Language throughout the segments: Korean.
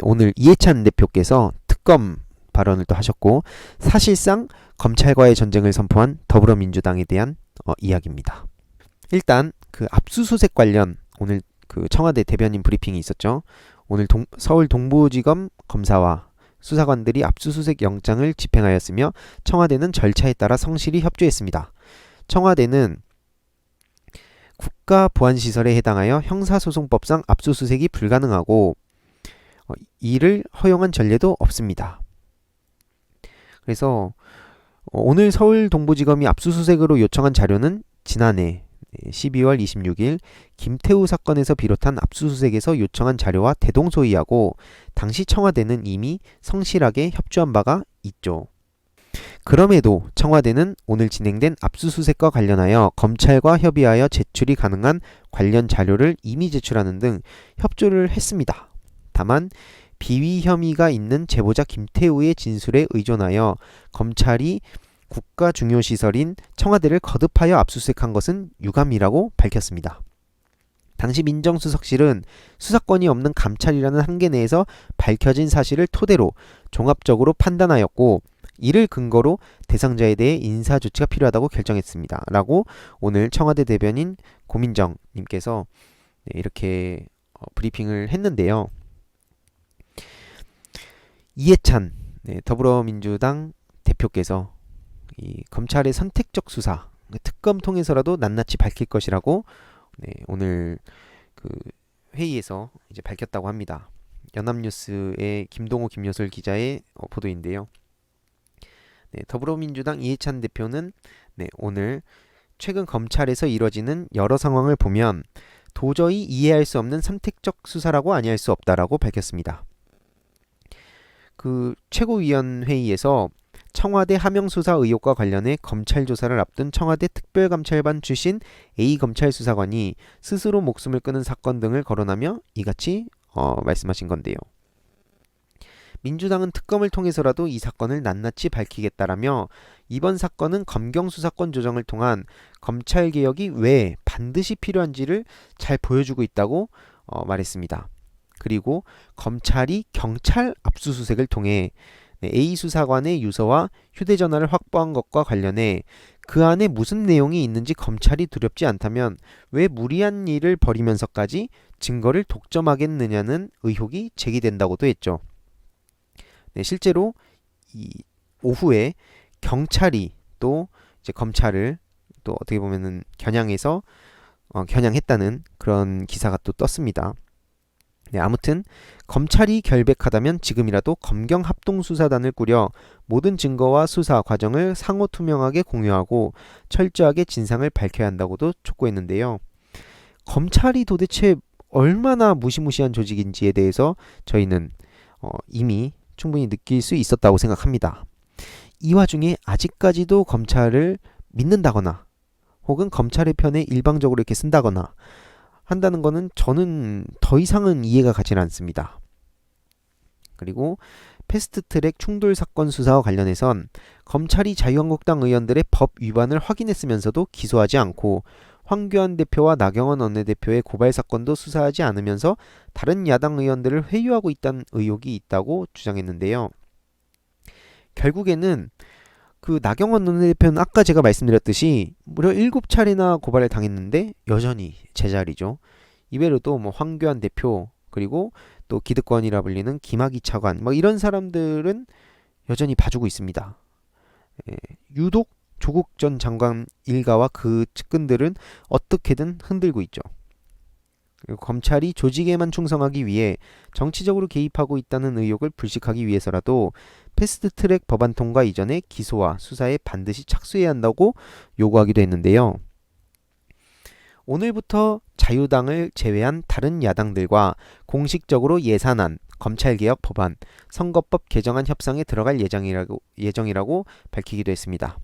오늘 이해찬 대표께서 특검 발언을 또 하셨고 사실상 검찰과의 전쟁을 선포한 더불어민주당에 대한 이야기입니다. 일단 그 압수수색 관련 오늘 그 청와대 대변인 브리핑이 있었죠. 오늘 서울 동부지검 검사와 수사관들이 압수수색 영장을 집행하였으며 청와대는 절차에 따라 성실히 협조했습니다. 청와대는 국가보안시설에 해당하여 형사소송법상 압수수색이 불가능하고 이를 허용한 전례도 없습니다. 그래서 오늘 서울 동부지검이 압수수색으로 요청한 자료는 지난해 12월 26일 김태우 사건에서 비롯한 압수수색에서 요청한 자료와 대동소이하고 당시 청와대는 이미 성실하게 협조한 바가 있죠. 그럼에도 청와대는 오늘 진행된 압수수색과 관련하여 검찰과 협의하여 제출이 가능한 관련 자료를 이미 제출하는 등 협조를 했습니다. 다만 비위 혐의가 있는 제보자 김태우의 진술에 의존하여 검찰이 국가 중요시설인 청와대를 거듭하여 압수수색한 것은 유감이라고 밝혔습니다. 당시 민정수석실은 수사권이 없는 감찰이라는 한계 내에서 밝혀진 사실을 토대로 종합적으로 판단하였고 이를 근거로 대상자에 대해 인사조치가 필요하다고 결정했습니다. 라고 오늘 청와대 대변인 고민정 님께서 이렇게 브리핑을 했는데요. 이해찬 더불어민주당 대표께서 이 검찰의 선택적 수사 특검 통해서라도 낱낱이 밝힐 것이라고 오늘 그 회의에서 이제 밝혔다고 합니다. 연합뉴스의 김동호 김효솔 기자의 보도인데요. 더불어민주당 이해찬 대표는 오늘 최근 검찰에서 이뤄지는 여러 상황을 보면 도저히 이해할 수 없는 선택적 수사라고 아니할 수 없다라고 밝혔습니다. 그 최고위원회의에서 청와대 하명수사 의혹과 관련해 검찰 조사를 앞둔 청와대 특별감찰반 출신 A검찰 수사관이 스스로 목숨을 끊은 사건 등을 거론하며 이같이 말씀하신 건데요. 민주당은 특검을 통해서라도 이 사건을 낱낱이 밝히겠다라며 이번 사건은 검경수사권 조정을 통한 검찰개혁이 왜 반드시 필요한지를 잘 보여주고 있다고 말했습니다. 그리고 검찰이 경찰 압수수색을 통해 A 수사관의 유서와 휴대전화를 확보한 것과 관련해 그 안에 무슨 내용이 있는지 검찰이 두렵지 않다면 왜 무리한 일을 벌이면서까지 증거를 독점하겠느냐는 의혹이 제기된다고도 했죠. 실제로 이 오후에 경찰이 또 이제 검찰을 또 어떻게 보면은 겨냥했다는 그런 기사가 또 떴습니다. 아무튼 검찰이 결백하다면 지금이라도 검경합동수사단을 꾸려 모든 증거와 수사 과정을 상호 투명하게 공유하고 철저하게 진상을 밝혀야 한다고도 촉구했는데요. 검찰이 도대체 얼마나 무시무시한 조직인지에 대해서 저희는 이미 충분히 느낄 수 있었다고 생각합니다. 이 와중에 아직까지도 검찰을 믿는다거나 혹은 검찰의 편에 일방적으로 이렇게 쓴다거나 한다는 거는 저는 더 이상은 이해가 가지 않습니다. 그리고 패스트트랙 충돌 사건 수사와 관련해선 검찰이 자유한국당 의원들의 법 위반을 확인했으면서도 기소하지 않고 황교안 대표와 나경원 원내대표의 고발 사건도 수사하지 않으면서 다른 야당 의원들을 회유하고 있다는 의혹이 있다고 주장했는데요. 결국에는 그 나경원 원내대표는 아까 제가 말씀드렸듯이 무려 7차례나 고발을 당했는데 여전히 제자리죠. 이외로도 뭐 황교안 대표 그리고 또 기득권이라 불리는 김학의 차관 이런 사람들은 여전히 봐주고 있습니다. 유독 조국 전 장관 일가와 그 측근들은 어떻게든 흔들고 있죠. 그리고 검찰이 조직에만 충성하기 위해 정치적으로 개입하고 있다는 의혹을 불식하기 위해서라도 패스트트랙 법안 통과 이전에 기소와 수사에 반드시 착수해야 한다고 요구하기도 했는데요. 오늘부터 자유당을 제외한 다른 야당들과 공식적으로 예산안, 검찰개혁 법안, 선거법 개정안 협상에 들어갈 예정이라고 밝히기도 했습니다.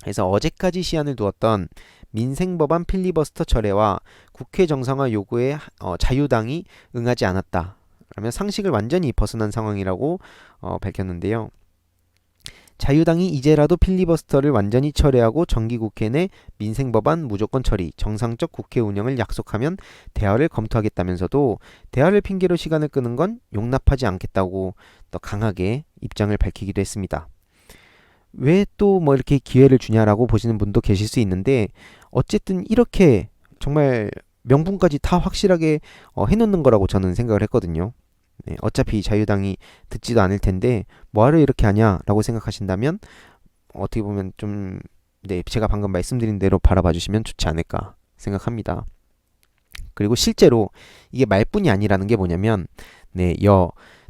그래서 어제까지 시한을 두었던 민생법안 필리버스터 철회와 국회 정상화 요구에 자유당이 응하지 않았다. 라며 상식을 완전히 벗어난 상황이라고 밝혔는데요. 자유당이 이제라도 필리버스터를 완전히 철회하고 정기국회 내 민생법안 무조건 처리, 정상적 국회 운영을 약속하면 대화를 검토하겠다면서도 대화를 핑계로 시간을 끄는 건 용납하지 않겠다고 또 강하게 입장을 밝히기도 했습니다. 왜 또 뭐 이렇게 기회를 주냐라고 보시는 분도 계실 수 있는데, 어쨌든 이렇게 정말 명분까지 다 확실하게 해놓는 거라고 저는 생각을 했거든요. 네, 어차피 자유당이 듣지도 않을 텐데 뭐하러 이렇게 하냐라고 생각하신다면 어떻게 보면 좀, 네, 제가 방금 말씀드린 대로 바라봐 주시면 좋지 않을까 생각합니다. 그리고 실제로 이게 말뿐이 아니라는 게 뭐냐면, 네,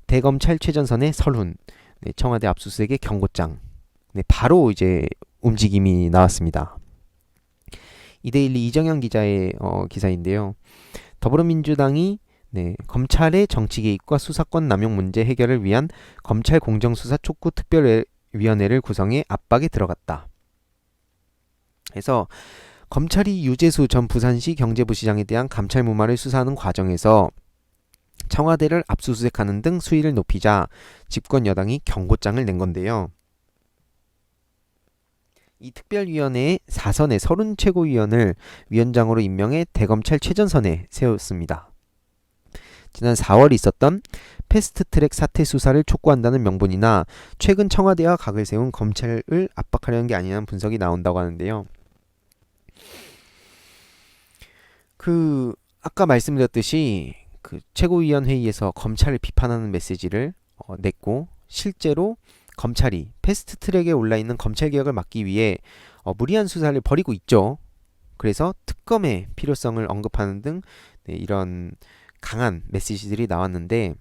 대검찰 최전선의 설훈, 네, 청와대 압수수색의 경고장, 네, 바로 이제 움직임이 나왔습니다. 이데일리 이정현 기자의 기사인데요. 더불어민주당이, 네, 검찰의 정치 개입과 수사권 남용 문제 해결을 위한 검찰 공정수사 촉구 특별위원회를 구성해 압박에 들어갔다. 그래서 검찰이 유재수 전 부산시 경제부시장에 대한 감찰 무마를 수사하는 과정에서 청와대를 압수수색하는 등 수위를 높이자 집권 여당이 경고장을 낸 건데요. 이 특별위원회의 4선의 설훈 최고위원을 위원장으로 임명해 대검찰 최전선에 세웠습니다. 지난 4월 있었던 패스트트랙 사태 수사를 촉구한다는 명분이나 최근 청와대와 각을 세운 검찰을 압박하려는 게 아니냐는 분석이 나온다고 하는데요. 아까 말씀드렸듯이 최고위원 회의에서 검찰을 비판하는 메시지를 냈고, 실제로 검찰이 패스트트랙에 올라있는 검찰개혁을 막기 위해 무리한 수사를 벌이고 있죠. 그래서 특검의 필요성을 언급하는 등, 네, 이런 강한 메시지들이 나왔는데,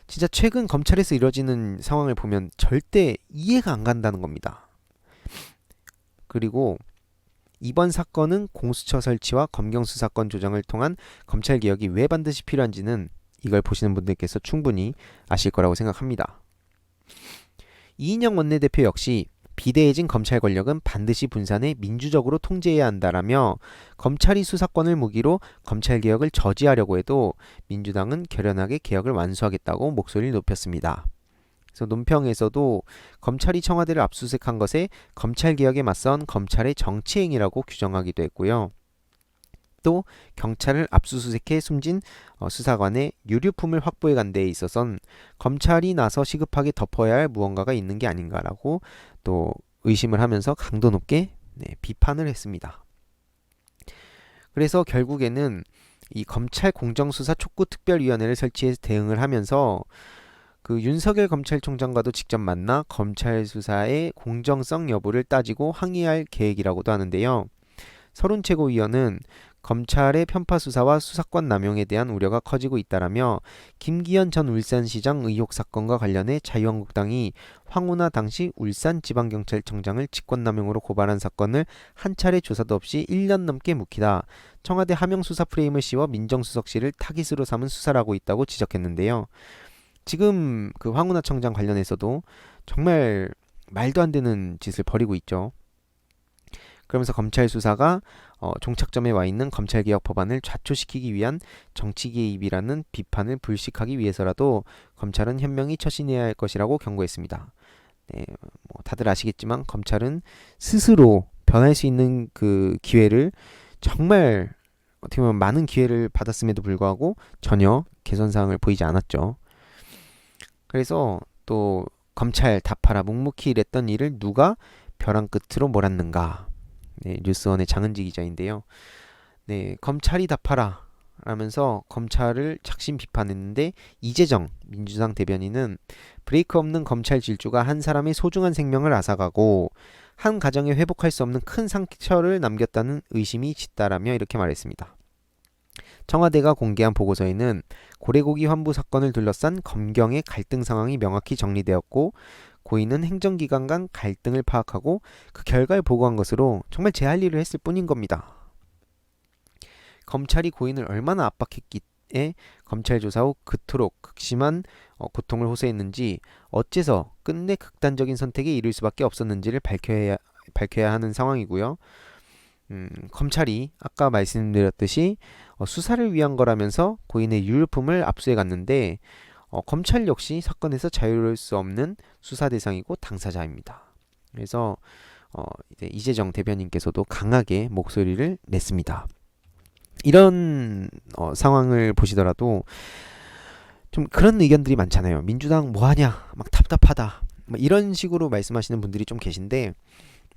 진짜 최근 검찰에서 이뤄지는 상황을 보면 절대 이해가 안 간다는 겁니다. 그리고 이번 사건은 공수처 설치와 검경수사권 조정을 통한 검찰개혁이 왜 반드시 필요한지는 이걸 보시는 분들께서 충분히 아실 거라고 생각합니다. 이인영 원내대표 역시 비대해진 검찰 권력은 반드시 분산해 민주적으로 통제해야 한다라며, 검찰이 수사권을 무기로 검찰개혁을 저지하려고 해도 민주당은 결연하게 개혁을 완수하겠다고 목소리를 높였습니다. 그래서 논평에서도 검찰이 청와대를 압수수색한 것에 검찰개혁에 맞선 검찰의 정치행위라고 규정하기도 했고요. 또 경찰을 압수수색해 숨진 수사관의 유류품을 확보해간 데에 있어선 검찰이 나서 시급하게 덮어야 할 무언가가 있는 게 아닌가라고 또 의심을 하면서 강도 높게, 네, 비판을 했습니다. 그래서 결국에는 이 검찰 공정수사 촉구 특별위원회를 설치해서 대응을 하면서 윤석열 검찰총장과도 직접 만나 검찰 수사의 공정성 여부를 따지고 항의할 계획이라고도 하는데요. 설훈 최고위원은 검찰의 편파 수사와 수사권 남용에 대한 우려가 커지고 있다라며, 김기현 전 울산시장 의혹 사건과 관련해 자유한국당이 황운하 당시 울산지방경찰청장을 직권남용으로 고발한 사건을 한 차례 조사도 없이 1년 넘게 묵히다 청와대 하명 수사 프레임을 씌워 민정수석실을 타깃으로 삼은 수사를 하고 있다고 지적했는데요. 지금 황운하 청장 관련해서도 정말 말도 안 되는 짓을 벌이고 있죠. 그러면서 검찰 수사가 종착점에 와 있는 검찰개혁 법안을 좌초시키기 위한 정치 개입이라는 비판을 불식하기 위해서라도 검찰은 현명히 처신해야 할 것이라고 경고했습니다. 네, 뭐 다들 아시겠지만 검찰은 스스로 변할 수 있는 기회를, 정말 어떻게 보면 많은 기회를 받았음에도 불구하고 전혀 개선 사항을 보이지 않았죠. 그래서 또 검찰 답하라 묵묵히 일했던 일을 누가 벼랑 끝으로 몰았는가. 네, 뉴스원의 장은지 기자인데요. 네, 검찰이 답하라 라면서 검찰을 작심 비판했는데, 이재정 민주당 대변인은 브레이크 없는 검찰 질주가 한 사람의 소중한 생명을 앗아가고 한 가정에 회복할 수 없는 큰 상처를 남겼다는 의심이 짙다라며 이렇게 말했습니다. 청와대가 공개한 보고서에는 고래고기 환부 사건을 둘러싼 검경의 갈등 상황이 명확히 정리되었고, 고인은 행정기관 간 갈등을 파악하고 그 결과를 보고한 것으로 정말 제 할 일을 했을 뿐인 겁니다. 검찰이 고인을 얼마나 압박했기에 검찰 조사 후 그토록 극심한 고통을 호소했는지, 어째서 끝내 극단적인 선택에 이를 수밖에 없었는지를 밝혀야 하는 상황이고요. 검찰이 아까 말씀드렸듯이 수사를 위한 거라면서 고인의 유류품을 압수해 갔는데, 검찰 역시 사건에서 자유로울 수 없는 수사 대상이고 당사자입니다. 그래서 이제 이재정 대변인께서도 강하게 목소리를 냈습니다. 이런 상황을 보시더라도 좀 그런 의견들이 많잖아요. 민주당 뭐하냐, 막 답답하다, 막 이런 식으로 말씀하시는 분들이 좀 계신데,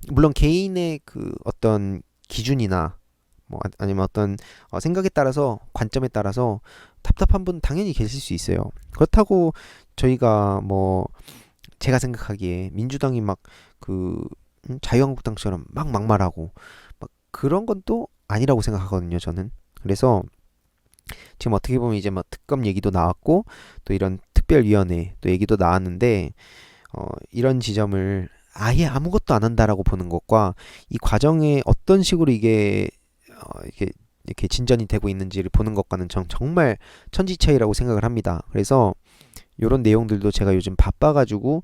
물론 개인의 그 어떤 기준이나 뭐 아니면 어떤 생각에 따라서, 관점에 따라서 답답한 분 당연히 계실 수 있어요. 그렇다고 저희가 뭐 제가 생각하기에 민주당이 막 그 자유한국당처럼 막 막말하고 막 그런 건 또 아니라고 생각하거든요, 저는. 그래서 지금 어떻게 보면 이제 뭐 특검 얘기도 나왔고 또 이런 특별위원회 또 얘기도 나왔는데, 이런 지점을 아예 아무것도 안 한다라고 보는 것과 이 과정에 어떤 식으로 이렇게 진전이 되고 있는지를 보는 것과는 정말 천지 차이라고 생각을 합니다. 그래서 이런 내용들도 제가 요즘 바빠가지고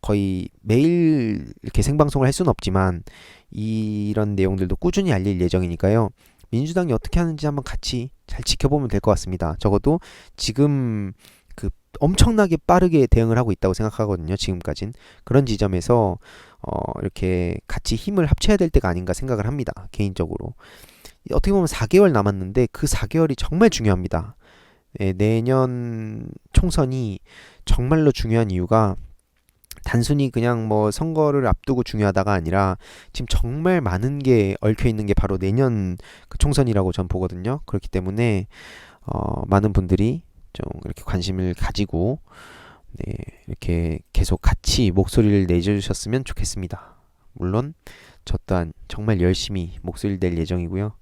거의 매일 이렇게 생방송을 할 수는 없지만 이런 내용들도 꾸준히 알릴 예정이니까요. 민주당이 어떻게 하는지 한번 같이 잘 지켜보면 될 것 같습니다. 적어도 지금 그 엄청나게 빠르게 대응을 하고 있다고 생각하거든요. 지금까진. 그런 지점에서 이렇게 같이 힘을 합쳐야 될 때가 아닌가 생각을 합니다. 개인적으로. 어떻게 보면 4개월 남았는데 그 4개월이 정말 중요합니다. 예, 내년 총선이 정말로 중요한 이유가 단순히 그냥 뭐 선거를 앞두고 중요하다가 아니라 지금 정말 많은 게 얽혀 있는 게 바로 내년 그 총선이라고 전 보거든요. 그렇기 때문에 많은 분들이 좀 이렇게 관심을 가지고 네, 이렇게 계속 같이 목소리를 내주셨으면 좋겠습니다. 물론 저 또한 정말 열심히 목소리를 낼 예정이고요.